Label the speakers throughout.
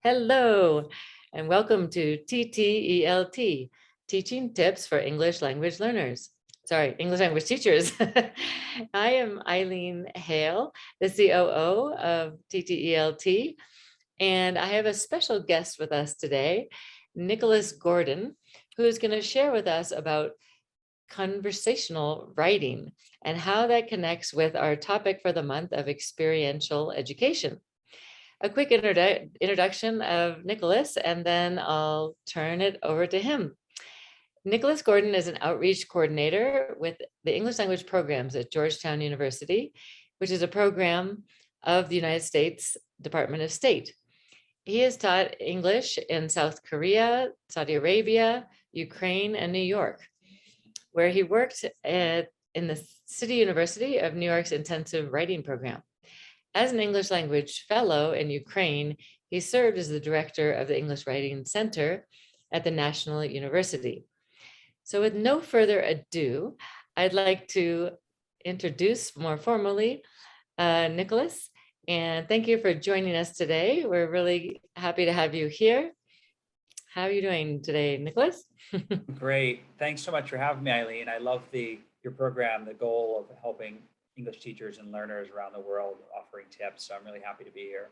Speaker 1: Hello, and welcome to TTELT, Teaching Tips for English Language Learners. Sorry, English language teachers. I am Eileen Hale, the COO of TTELT, and I have a special guest with us today, Nicholas Gordan, who is going to share with us about conversational writing and how that connects with our topic for the month of experiential education. A quick introduction of Nicholas, and then I'll turn it over to him. Nicholas Gordan is an outreach coordinator with the English language programs at Georgetown University, which is a program of the United States Department of State. He has taught English in South Korea, Saudi Arabia, Ukraine, and New York, where he worked in the City University of New York's intensive writing program. As an English language fellow in Ukraine, he served as the director of the English Writing Center at the National University. So with no further ado, I'd like to introduce more formally Nicholas, and thank you for joining us today. We're really happy to have you here. How are you doing today, Nicholas?
Speaker 2: Great. Thanks so much for having me, Eileen. I love your program, the goal of helping English teachers and learners around the world offering tips. So I'm really happy to be here.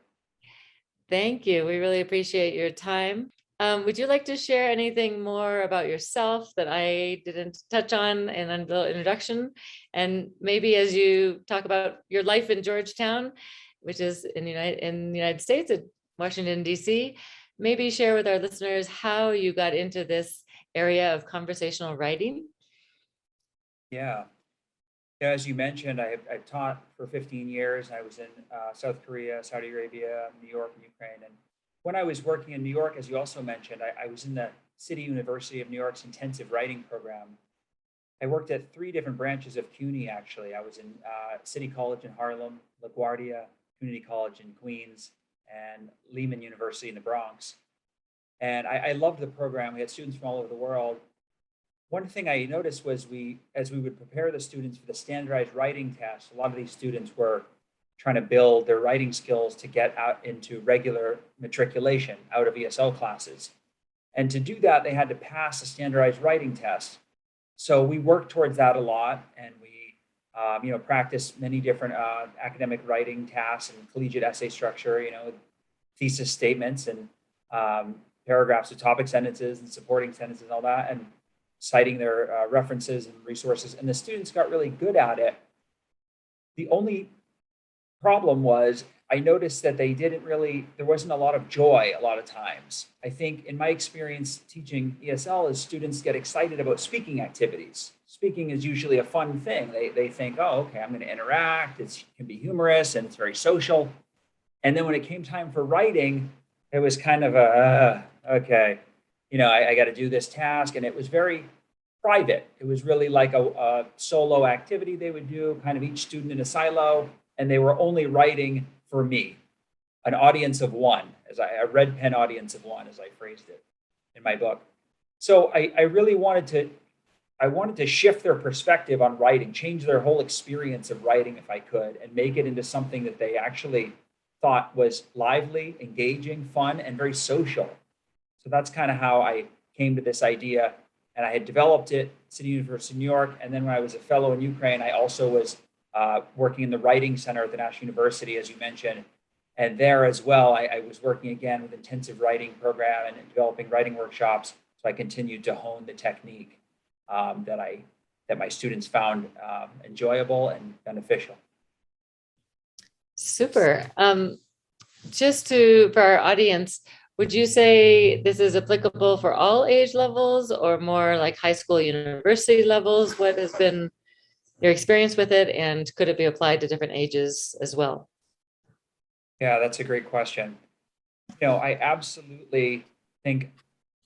Speaker 1: Thank you. We really appreciate your time. Would you like to share anything more about yourself that I didn't touch on in a little introduction? And maybe as you talk about your life in Georgetown, which is in the United States, at Washington, D.C., maybe share with our listeners how you got into this area of conversational writing.
Speaker 2: Yeah. As you mentioned, I've taught for 15 years. I was in South Korea, Saudi Arabia, New York, and Ukraine. And when I was working in New York, as you also mentioned, I was in the City University of New York's intensive writing program. I worked at 3 different branches of CUNY, actually. I was in City College in Harlem, LaGuardia Community College in Queens, and Lehman University in the Bronx. And I loved the program. We had students from all over the world. One thing I noticed was as we would prepare the students for the standardized writing test, a lot of these students were trying to build their writing skills to get out into regular matriculation out of ESL classes. And to do that, they had to pass a standardized writing test. So we worked towards that a lot, and we practiced many different academic writing tasks and collegiate essay structure, thesis statements and paragraphs of topic sentences and supporting sentences and all that, and citing their references and resources. And the students got really good at it. The only problem was I noticed that there wasn't a lot of joy a lot of times. I think in my experience teaching ESL is students get excited about speaking activities. Speaking is usually a fun thing. They think, oh, okay, I'm going to interact. It can be humorous and it's very social. And then when it came time for writing, it was kind of okay, I got to do this task. And it was very private. It was really like a solo activity they would do, kind of each student in a silo. And they were only writing for me, an audience of one, a red pen audience of one, as I phrased it in my book. So I really wanted to shift their perspective on writing, change their whole experience of writing if I could, and make it into something that they actually thought was lively, engaging, fun, and very social. So that's kind of how I came to this idea. And I had developed it at City University of New York. And then when I was a fellow in Ukraine, I also was working in the Writing Center at the National University, as you mentioned. And there as well, I was working again with intensive writing program and developing writing workshops. So I continued to hone the technique that my students found enjoyable and beneficial.
Speaker 1: Super. For our audience, would you say this is applicable for all age levels or more like high school, university levels? What has been your experience with it, and could it be applied to different ages as well?
Speaker 2: Yeah, that's a great question. I absolutely think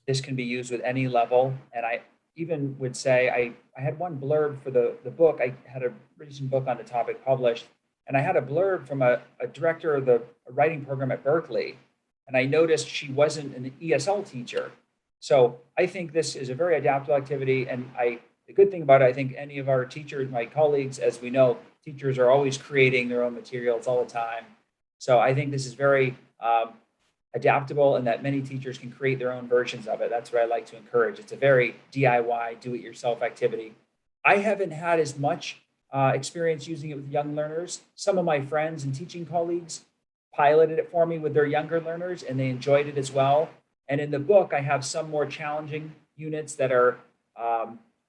Speaker 2: this can be used with any level. And I even would say I had one blurb for the book. I had a recent book on the topic published, and I had a blurb from a director of the writing program at Berkeley. And I noticed she wasn't an ESL teacher. So I think this is a very adaptable activity. And the good thing about it, I think any of our teachers, my colleagues, as we know, Teachers are always creating their own materials all the time. So I think this is very adaptable and that many teachers can create their own versions of it. That's what I like to encourage. It's a very DIY, do-it-yourself activity. I haven't had as much experience using it with young learners. Some of my friends and teaching colleagues piloted it for me with their younger learners and they enjoyed it as well. And in the book, I have some more challenging units that are,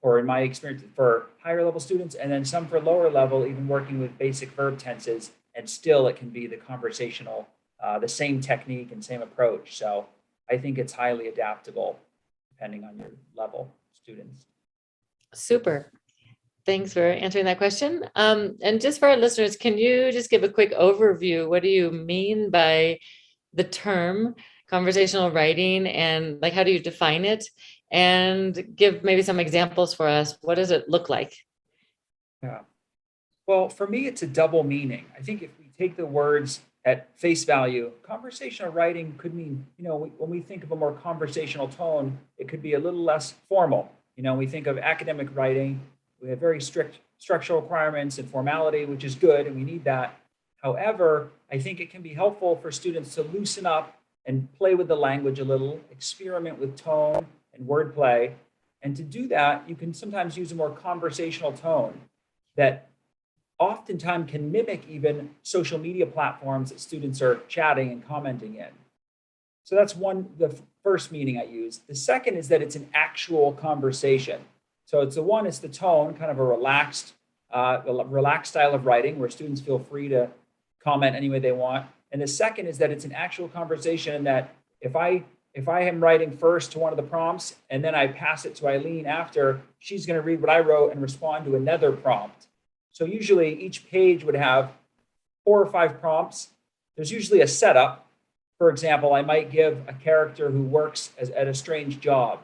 Speaker 2: or in my experience, for higher level students, and then some for lower level, even working with basic verb tenses, and still it can be the conversational, the same technique and same approach. So I think it's highly adaptable depending on your level students.
Speaker 1: Super. Thanks for answering that question. And just for our listeners, can you just give a quick overview? What do you mean by the term conversational writing, and like, how do you define it? And give maybe some examples for us. What does it look like?
Speaker 2: Yeah. Well, for me, it's a double meaning. I think if we take the words at face value, conversational writing could mean, when we think of a more conversational tone, it could be a little less formal. We think of academic writing, we have very strict structural requirements and formality, which is good, and we need that. However, I think it can be helpful for students to loosen up and play with the language a little, experiment with tone and wordplay. And to do that, you can sometimes use a more conversational tone that oftentimes can mimic even social media platforms that students are chatting and commenting in. So that's the first meaning I use. The second is that it's an actual conversation. So it's the tone, kind of a relaxed style of writing where students feel free to comment any way they want. And the second is that it's an actual conversation, and that if I am writing first to one of the prompts and then I pass it to Eileen after, she's going to read what I wrote and respond to another prompt. So usually each page would have 4 or 5 prompts. There's usually a setup. For example, I might give a character who works at a strange job.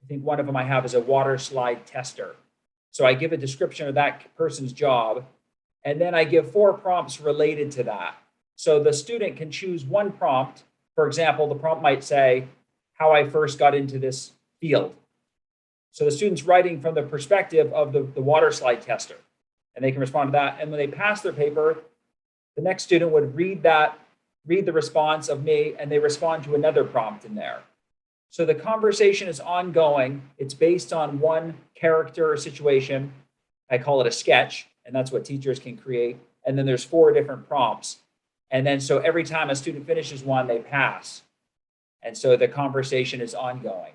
Speaker 2: I think one of them I have is a water slide tester. So I give a description of that person's job, and then I give 4 prompts related to that. So the student can choose one prompt. For example, the prompt might say, how I first got into this field. So the student's writing from the perspective of the water slide tester, and they can respond to that. And when they pass their paper, the next student would read the response of me, and they respond to another prompt in there. So the conversation is ongoing. It's based on one character or situation. I call it a sketch, and that's what teachers can create. And then there's 4 different prompts. And then so every time a student finishes one, they pass. And so the conversation is ongoing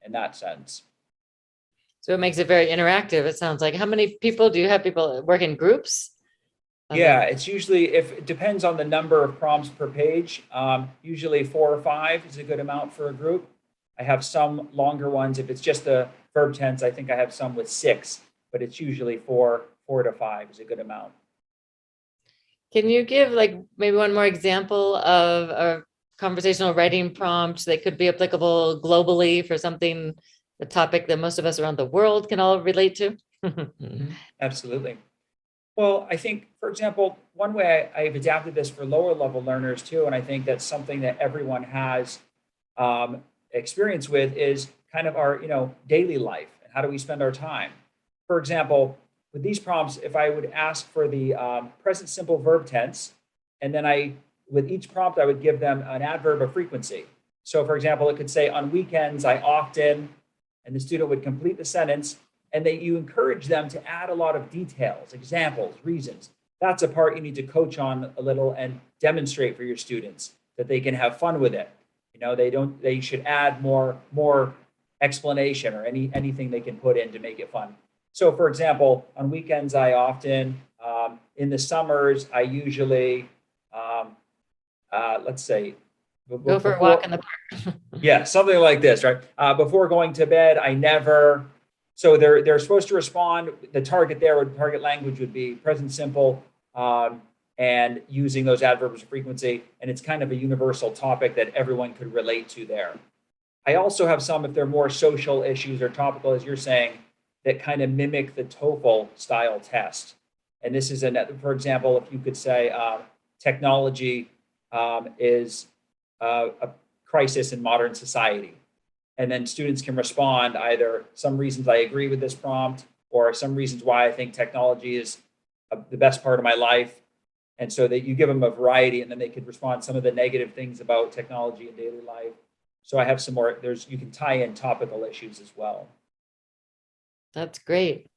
Speaker 2: in that sense.
Speaker 1: So it makes it very interactive. It sounds like. How many people do you have? People work in groups?
Speaker 2: Yeah, it's usually, it depends on the number of prompts per page. Usually 4 or 5 is a good amount for a group. I have some longer ones. If it's just the verb tense, I think I have some with 6, but it's usually 4 to 5 is a good amount.
Speaker 1: Can you give like maybe one more example of a conversational writing prompt that could be applicable globally for something, a topic that most of us around the world can all relate to?
Speaker 2: Absolutely. Well, I think, for example, one way I've adapted this for lower level learners too, and I think that's something that everyone has experience with, is kind of our daily life and how do we spend our time. For example, with these prompts, if I would ask for the present simple verb tense, and then with each prompt, I would give them an adverb of frequency. So for example, it could say, on weekends, I often, and the student would complete the sentence, and you encourage them to add a lot of details, examples, reasons. That's a part you need to coach on a little and demonstrate for your students that they can have fun with it. They should add more explanation or anything they can put in to make it fun. So for example, on weekends, I often, in the summers, I usually, let's say,
Speaker 1: go for a walk in the park.
Speaker 2: Yeah, something like this, right? Before going to bed, I never. So they're supposed to respond. The target language would be present simple, and using those adverbs of frequency. And it's kind of a universal topic that everyone could relate to there. I also have some, if they're more social issues or topical, as you're saying, that kind of mimic the TOEFL style test. And this is for example, if you could say technology is a crisis in modern society. And then students can respond either some reasons I agree with this prompt, or some reasons why I think technology is the best part of my life. And so that you give them a variety, and then they could respond to some of the negative things about technology in daily life. So I have some more, you can tie in topical issues as well.
Speaker 1: That's great.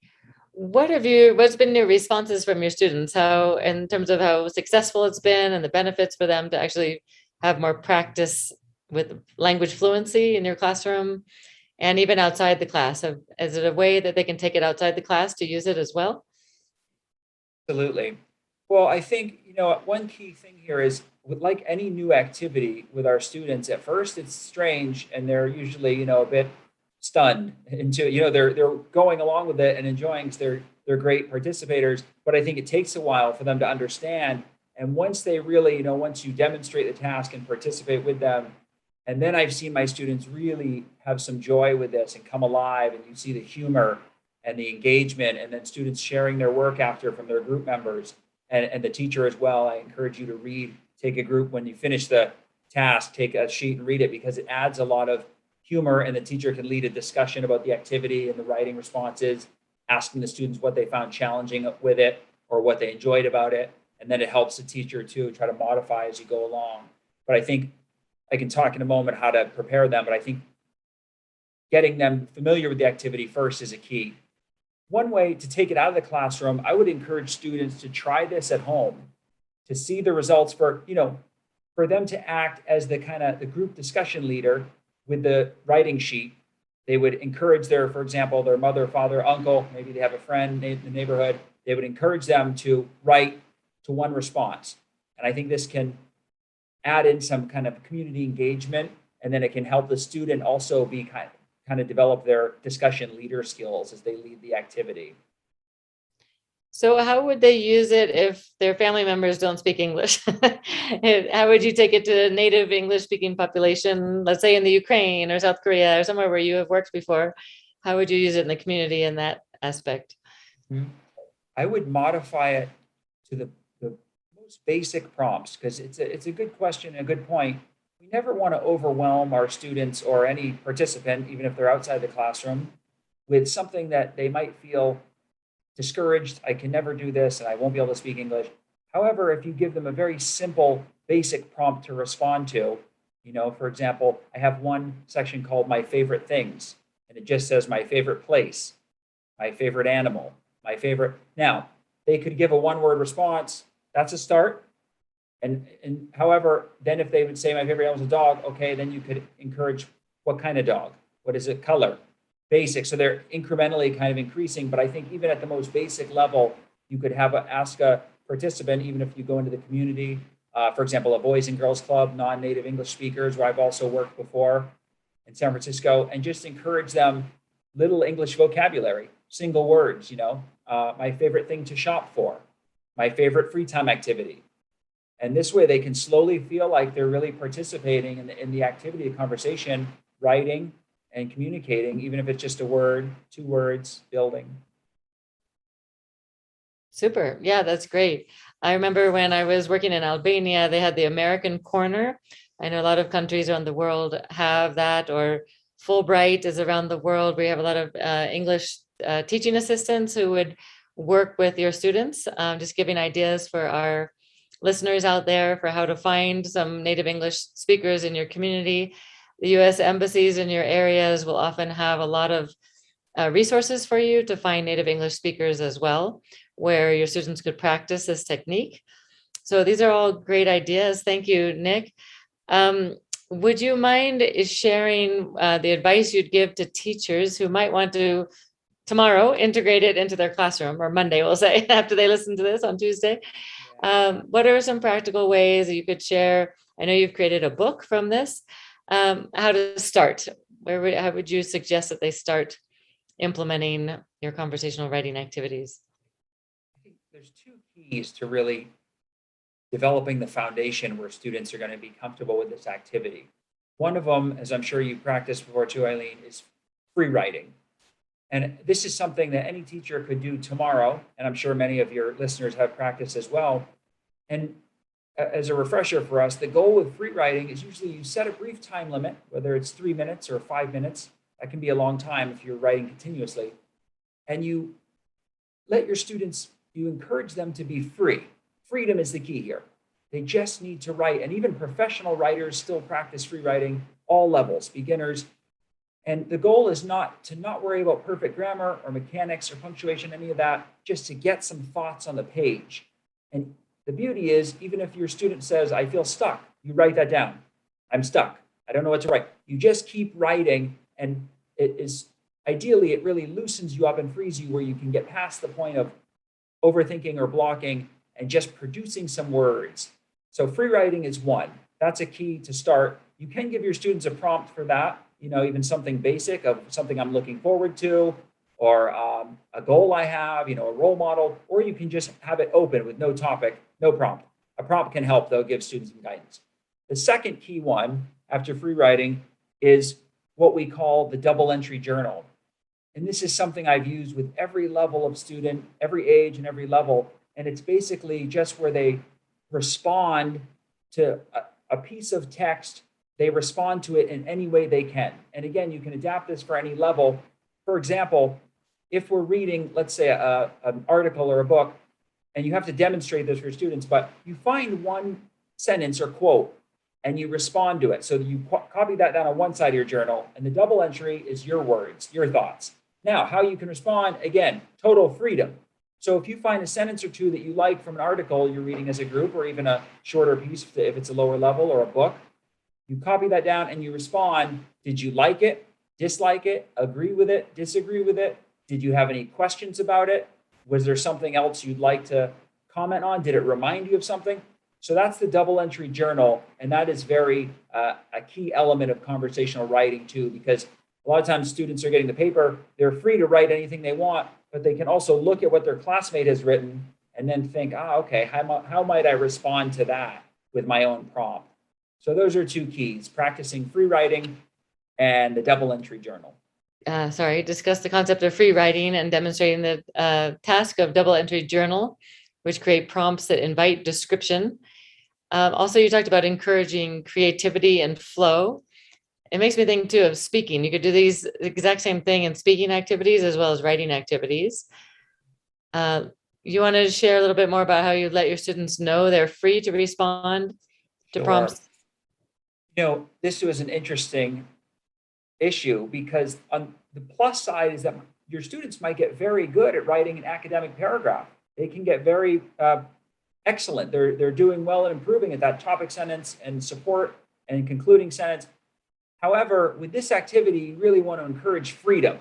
Speaker 1: What's been your responses from your students? How, in terms of how successful it's been and the benefits for them to actually have more practice with language fluency in your classroom and even outside the class? Is it a way that they can take it outside the class to use it as well?
Speaker 2: Absolutely. Well, I think, one key thing here is with like any new activity with our students, at first it's strange and they're usually, a bit stunned into, they're going along with it and enjoying, 'cause they're great participators, but I think it takes a while for them to understand. And once they really, once you demonstrate the task and participate with them, and then I've seen my students really have some joy with this and come alive, and you see the humor and the engagement, and then students sharing their work after from their group members and the teacher as well. I encourage you to read, take a group when you finish the task, take a sheet and read it, because it adds a lot of humor, and the teacher can lead a discussion about the activity and the writing responses, asking the students what they found challenging with it or what they enjoyed about it. And then it helps the teacher to try to modify as you go along. But I think I can talk in a moment how to prepare them, but I think getting them familiar with the activity first is a key. One way to take it out of the classroom, I would encourage students to try this at home, to see the results, for them to act as the kind of the group discussion leader with the writing sheet. They would encourage for example, their mother, father, uncle, maybe they have a friend in the neighborhood. They would encourage them to write to one response. And I think this can add in some kind of community engagement, and then it can help the student also be kind of develop their discussion leader skills as they lead the activity.
Speaker 1: So how would they use it if their family members don't speak English? How would you take it to a native English speaking population, let's say in the Ukraine or South Korea or somewhere where you have worked before? How would you use it in the community in that aspect?
Speaker 2: Mhm. I would modify it to the most basic prompts, because it's a good question and a good point. We never want to overwhelm our students or any participant, even if they're outside the classroom, with something that they might feel discouraged. I can never do this and I won't be able to speak English. However, if you give them a very simple, basic prompt to respond to, for example, I have one section called My Favorite Things, and it just says my favorite place, my favorite animal, my favorite. Now, they could give a one-word response. That's a start. And however, then if they would say my favorite animal is a dog, okay, then you could encourage what kind of dog, what is it, color, basic. So they're incrementally kind of increasing. But I think even at the most basic level, you could ask a participant, even if you go into the community, for example, a Boys and Girls Club, non-native English speakers, where I've also worked before in San Francisco, and just encourage them little English vocabulary, single words, my favorite thing to shop for, my favorite free time activity. And this way they can slowly feel like they're really participating in the activity of conversation, writing, and communicating, even if it's just a word, 2 words, building.
Speaker 1: Super. Yeah, that's great. I remember when I was working in Albania, they had the American Corner. I know a lot of countries around the world have that, or Fulbright is around the world. We have a lot of English teaching assistants who would work with your students, just giving ideas for our listeners out there for how to find some native English speakers in your community. The US embassies in your areas will often have a lot of resources for you to find native English speakers as well, where your students could practice this technique. So these are all great ideas. Thank you, Nick. Would you mind sharing the advice you'd give to teachers who might want to tomorrow integrate it into their classroom, or Monday, we'll say, after they listen to this on Tuesday? What are some practical ways that you could share? I know you've created a book from this. How to start? How would you suggest that they start implementing your conversational writing activities?
Speaker 2: I think there's 2 keys to really developing the foundation where students are going to be comfortable with this activity. One of them, as I'm sure you practiced before too, Eileen, is free writing. And this is something that any teacher could do tomorrow, and I'm sure many of your listeners have practiced as well. And as a refresher for us, the goal with free writing is usually you set a brief time limit, whether it's 3 minutes or 5 minutes. That can be a long time if you're writing continuously. And you let your students, you encourage them to be free. Freedom is the key here. They just need to write. And even professional writers still practice free writing, all levels, beginners. And the goal is not to not worry about perfect grammar or mechanics or punctuation, any of that, just to get some thoughts on the page. And the beauty is, even if your student says, I feel stuck, you write that down. I'm stuck. I don't know what to write. You just keep writing, and ideally, it really loosens you up and frees you where you can get past the point of overthinking or blocking and just producing some words. So free writing is one. That's a key to start. You can give your students a prompt for that, even something basic of something I'm looking forward to, or a goal I have, a role model, or you can just have it open with no topic, no prompt. A prompt can help, though, give students some guidance. The second key one after free writing is what we call the double entry journal. And this is something I've used with every level of student, every age and every level. And it's basically just where they respond to a piece of text. They respond to it in any way they can. And again, you can adapt this for any level. For example, if we're reading, let's say, an article or a book, and you have to demonstrate this for students, but you find one sentence or quote, and you respond to it. So you copy that down on one side of your journal, and the double entry is your words, your thoughts. Now, how you can respond, again, total freedom. So if you find a sentence or two that you like from an article you're reading as a group, or even a shorter piece if it's a lower level, or a book, you copy that down and you respond. Did you like it, dislike it, agree with it, disagree with it? Did you have any questions about it? Was there something else you'd like to comment on? Did it remind you of something? So that's the double entry journal. And that is very a key element of conversational writing too, because a lot of times students are getting the paper, they're free to write anything they want, but they can also look at what their classmate has written and then think, okay, how might I respond to that with my own prompt? So those are two keys: practicing free writing and the double entry journal.
Speaker 1: Discuss the concept of free writing and demonstrating the task of double entry journal, which create prompts that invite description. Also, you talked about encouraging creativity and flow. It makes me think too of speaking. You could do these exact same thing in speaking activities as well as writing activities. You want to share a little bit more about how you let your students know they're free to respond to prompts?
Speaker 2: This was an interesting issue because on the plus side is that your students might get very good at writing an academic paragraph. They can get very excellent. They're doing well and improving at that topic sentence and support and concluding sentence. However, with this activity, you really want to encourage freedom.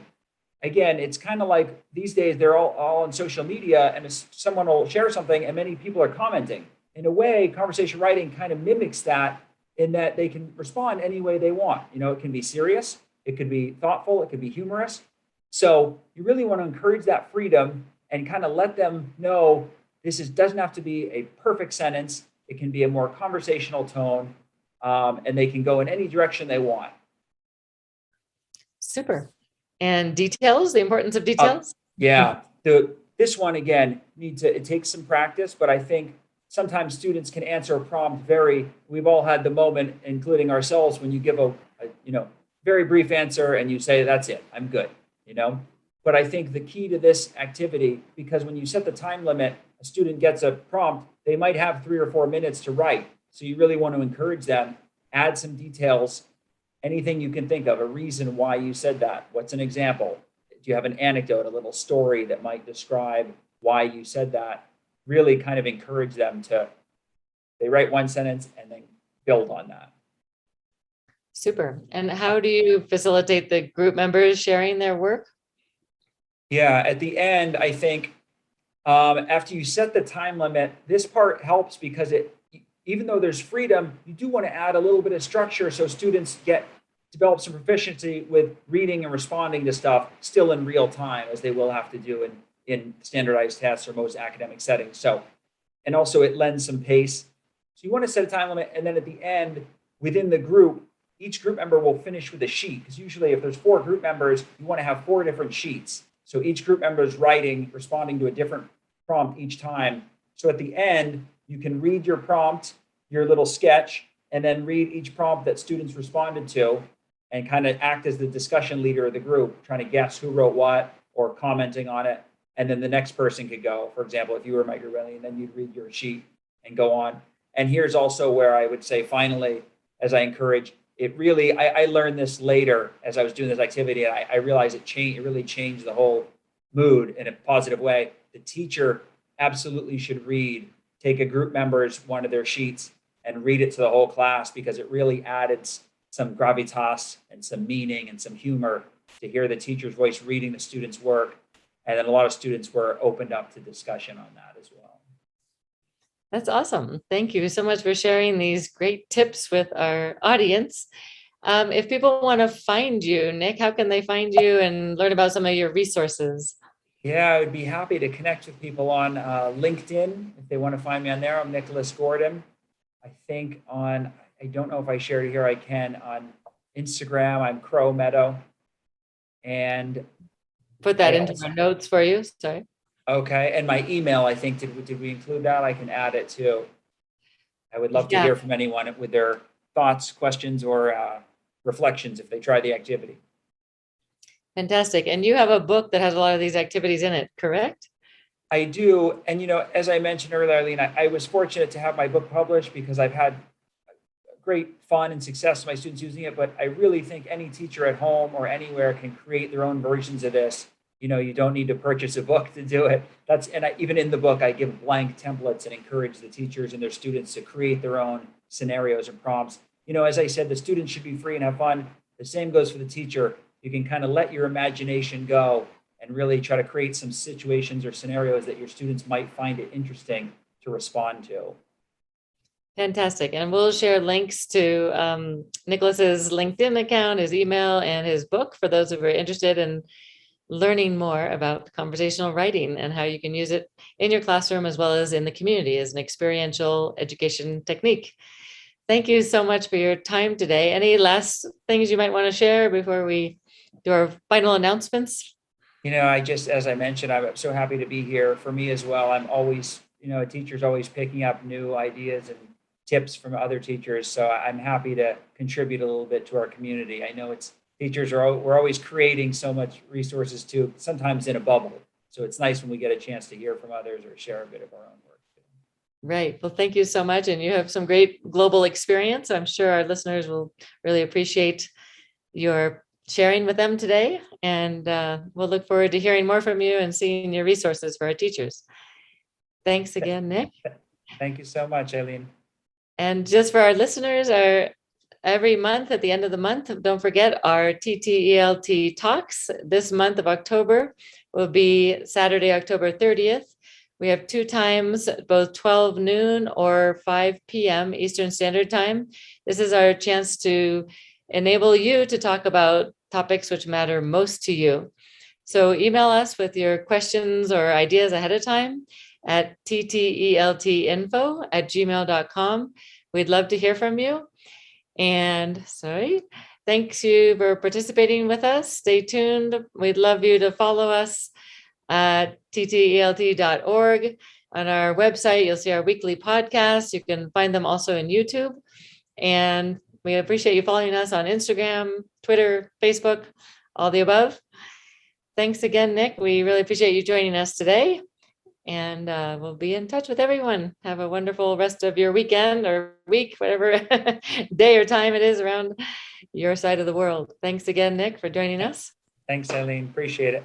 Speaker 2: Again, it's kind of like these days, they're all on social media, and someone will share something and many people are commenting. In a way, conversation writing kind of mimics that, in that they can respond any way they want. It can be serious, it could be thoughtful, it could be humorous. So you really want to encourage that freedom and kind of let them know doesn't have to be a perfect sentence. It can be a more conversational tone, and they can go in any direction they want.
Speaker 1: Super. And details, the importance of details?
Speaker 2: Yeah. This one, again, it takes some practice, but I think sometimes students can answer a prompt we've all had the moment, including ourselves, when you give a very brief answer and you say, that's it, I'm good, But I think the key to this activity, because when you set the time limit, a student gets a prompt, they might have 3 or 4 minutes to write. So you really want to encourage them, add some details, anything you can think of, a reason why you said that. What's an example? Do you have an anecdote, a little story that might describe why you said that? Really kind of encourage them they write one sentence and then build on that.
Speaker 1: Super. And how do you facilitate the group members sharing their work?
Speaker 2: Yeah, at the end, I think after you set the time limit, this part helps because even though there's freedom, you do want to add a little bit of structure so students develop some proficiency with reading and responding to stuff still in real time, as they will have to do in standardized tests or most academic settings. So, and also it lends some pace. So you want to set a time limit, and then at the end, within the group, each group member will finish with a sheet, because usually if there's 4 group members, you want to have 4 different sheets. So each group member is responding to a different prompt each time. So at the end, you can read your prompt, your little sketch, and then read each prompt that students responded to and kind of act as the discussion leader of the group, trying to guess who wrote what or commenting on it. and then the next person could go. For example, if you were Mike Aurelian, then you'd read your sheet and go on. And here's also where I would say, finally, as I encourage, it really, I learned this later as I was doing this activity, and I realized it really changed the whole mood in a positive way. The teacher absolutely should take a group member's one of their sheets and read it to the whole class, because it really added some gravitas and some meaning and some humor to hear the teacher's voice reading the students' work. And then a lot of students were opened up to discussion on that as well.
Speaker 1: That's awesome. Thank you so much for sharing these great tips with our audience. If people want to find you, Nick, how can they find you and learn about some of your resources?
Speaker 2: Yeah, I would be happy to connect with people on LinkedIn if they want to find me on there. I'm Nicholas Gordan. I think I don't know if I shared it here, I can. On Instagram, I'm Crow Meadow. And
Speaker 1: put that into our notes for you. Sorry.
Speaker 2: Okay. And my email, I think, did we include that? I can add it too. I would love to hear from anyone with their thoughts, questions, or reflections if they try the activity.
Speaker 1: Fantastic. And you have a book that has a lot of these activities in it, correct?
Speaker 2: I do. And, as I mentioned earlier, Eileen, I was fortunate to have my book published because I've had great fun and success with my students using it. But I really think any teacher at home or anywhere can create their own versions of this. You don't need to purchase a book to do it. Even in the book, I give blank templates and encourage the teachers and their students to create their own scenarios and prompts. As I said, the students should be free and have fun. The same goes for the teacher. You can kind of let your imagination go and really try to create some situations or scenarios that your students might find it interesting to respond to.
Speaker 1: Fantastic. And we'll share links to Nicholas's LinkedIn account, his email, and his book for those who are interested in learning more about conversational writing and how you can use it in your classroom as well as in the community as an experiential education technique. Thank you so much for your time today. Any last things you might want to share before we do our final announcements?
Speaker 2: As I mentioned, I'm so happy to be here. For me as well, I'm always, a teacher's always picking up new ideas and tips from other teachers. So I'm happy to contribute a little bit to our community. I know we're always creating so much resources too, sometimes in a bubble. So it's nice when we get a chance to hear from others or share a bit of our own work.
Speaker 1: Right. Well, thank you so much. And you have some great global experience. I'm sure our listeners will really appreciate your sharing with them today. And we'll look forward to hearing more from you and seeing your resources for our teachers. Thanks again, Nick.
Speaker 2: Thank you so much, Eileen.
Speaker 1: And just for our listeners, every month at the end of the month, don't forget our TTELT talks. This month of October will be Saturday, October 30th. We have 2 times, both 12 noon or 5 p.m. Eastern Standard Time. This is our chance to enable you to talk about topics which matter most to you. So email us with your questions or ideas ahead of time at tteltinfo@gmail.com. We'd love to hear from you. And thanks you for participating with us. Stay tuned. We'd love you to follow us at ttelt.org. On our website, you'll see our weekly podcasts. You can find them also in YouTube. And we appreciate you following us on Instagram, Twitter, Facebook, all the above. Thanks again, Nick. We really appreciate you joining us today. And we'll be in touch with everyone. Have a wonderful rest of your weekend or week, whatever day or time it is around your side of the world. Thanks again, Nick, for joining us.
Speaker 2: Thanks, Eileen. Appreciate it.